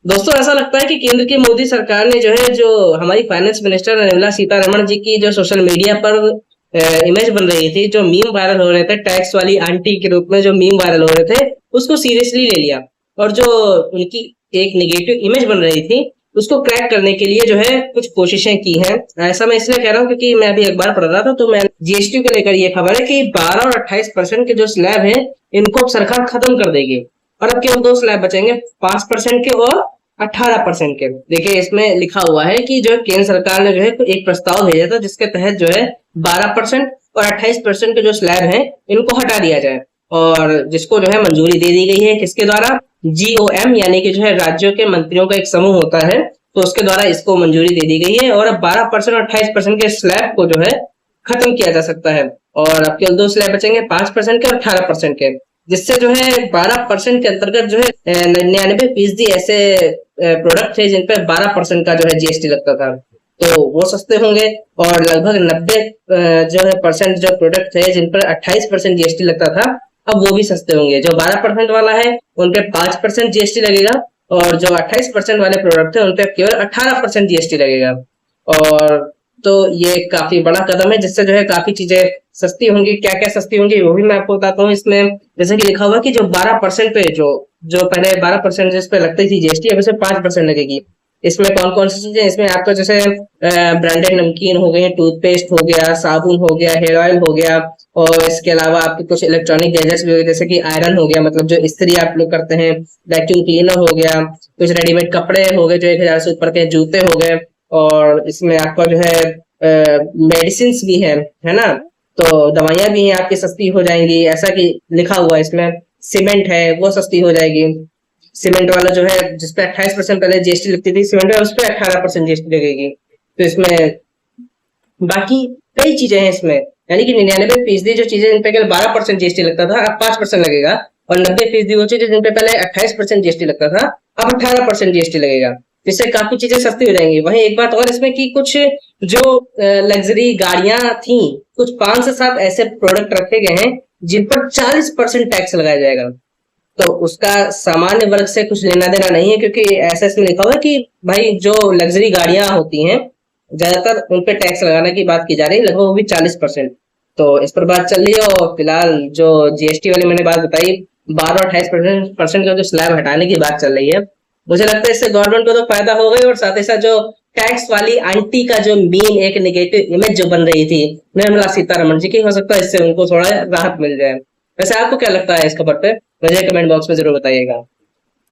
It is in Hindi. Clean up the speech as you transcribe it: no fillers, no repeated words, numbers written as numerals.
दोस्तों ऐसा लगता है कि केंद्र की मोदी सरकार ने जो हमारी फाइनेंस मिनिस्टर निर्मला सीतारमण जी की जो सोशल मीडिया पर इमेज बन रही थी, जो मीम वायरल हो रहे थे, टैक्स वाली आंटी के रूप में जो मीम वायरल हो रहे थे, उसको सीरियसली ले लिया। और जो उनकी एक नेगेटिव इमेज बन रही थी, उसको क्रैक करने के लिए जो है कुछ कोशिशें की हैं। ऐसा मैं इसलिए कह रहा हूँ क्योंकि मैं अभी अखबार पढ़ रहा था, तो मैं जीएसटी को लेकर ये खबर है कि 12 और 28% के जो स्लैब है, इनको अब सरकार खत्म कर देगी। और अब केवल दो स्लैब बचेंगे, 5% के और 18% के। देखिए इसमें लिखा हुआ है कि जो केंद्र सरकार ने जो है एक प्रस्ताव भेजा था, जिसके तहत जो है 12% और 28% के जो स्लैब हैं, इनको हटा दिया जाए। और जिसको जो है मंजूरी दे दी गई है, किसके द्वारा? जीओएम, यानी कि जो है राज्यों के मंत्रियों का एक समूह होता है, तो उसके द्वारा इसको मंजूरी दे दी गई है। और अब 12% और 28% के स्लैब को जो है खत्म किया जा सकता है। और अब केवल दो स्लैब बचेंगे, 5% के और 18% के, जिससे जो है 12% के अंतर्गत जो है 99% ऐसे प्रोडक्ट है जिन पर 12% का जो है जीएसटी लगता था, तो वो सस्ते होंगे। और लगभग 90 जो है परसेंट जो प्रोडक्ट है जिन पर 28% जीएसटी लगता था, अब वो भी सस्ते होंगे। जो 12% वाला है उन पे 5% जीएसटी लगेगा, और जो 28% वाले प्रोडक्ट है उन पे केवल 18% जीएसटी लगेगा। और तो ये काफी बड़ा कदम है, जिससे जो है काफी चीजें सस्ती होंगी। क्या क्या सस्ती होंगी वो भी मैं आपको बताता हूँ इसमें। जैसे कि लिखा हुआ कि जो 12% पे जो जो पहले 12% जिस पे लगती थी जीएसटी, अब इसे 5% लगेगी। इसमें कौन कौन सी चीजें? इसमें आपका जैसे ब्रांडेड नमकीन हो गए, टूथपेस्ट हो गया, साबुन हो गया, हेयर ऑयल हो गया, और इसके अलावा आपके कुछ इलेक्ट्रॉनिक गैजेट्स भी हो गए, जैसे कि आयरन हो गया, मतलब जो इस्त्री आप लोग करते हैं, वैक्यूम क्लीनर हो गया, कुछ रेडीमेड कपड़े हो गए जो 1,000 से ऊपर के, जूते हो गए, और इसमें आपका जो है मेडिसिन भी है ना? तो दवाइयां भी हैं आपकी, सस्ती हो जाएंगी, ऐसा कि लिखा हुआ है इसमें। सीमेंट है वो सस्ती हो जाएगी। सीमेंट वाला जो है जिसपे 28% पहले जीएसटी लगती थी सीमेंट में, उस पर 18% जीएसटी लगेगी। तो इसमें बाकी कई चीजें हैं इसमें, यानी कि 99% जो चीजें जिन पे केवल 12% जीएसटी लगता था, अब 5% लगेगा। और 90% वो चीजें जिन पे पहले 28% जीएसटी लगता था, अब 18% जीएसटी लगेगा। इससे काफी चीजें सस्ती हो जाएंगी। वहीं एक बात और इसमें कि कुछ जो लग्जरी गाड़ियां थी, कुछ 5 से 7 ऐसे प्रोडक्ट रखे गए हैं जिन पर 40% टैक्स लगाया जाएगा। तो उसका सामान्य वर्ग से कुछ लेना देना नहीं है, क्योंकि ऐसा इसमें लिखा हुआ है कि भाई जो लग्जरी गाड़ियां होती हैं, ज्यादातर उन पे टैक्स लगाने की बात की जा रही है, लगभग वो भी 40%। तो इस पर बात चल रही है। और फिलहाल जो जीएसटी वाली मैंने बात बताई, 12 और 28% का जो स्लैब हटाने की बात चल रही है, मुझे लगता है इससे गवर्नमेंट को तो फायदा हो गई, और साथ ही साथ जो टैक्स वाली आंटी का जो मीम, एक नेगेटिव इमेज जो बन रही थी निर्मला सीतारमण जी की, हो सकता है इससे उनको थोड़ा राहत मिल जाए। वैसे आपको क्या लगता है इस खबर पे? मुझे कमेंट बॉक्स में जरूर बताइएगा।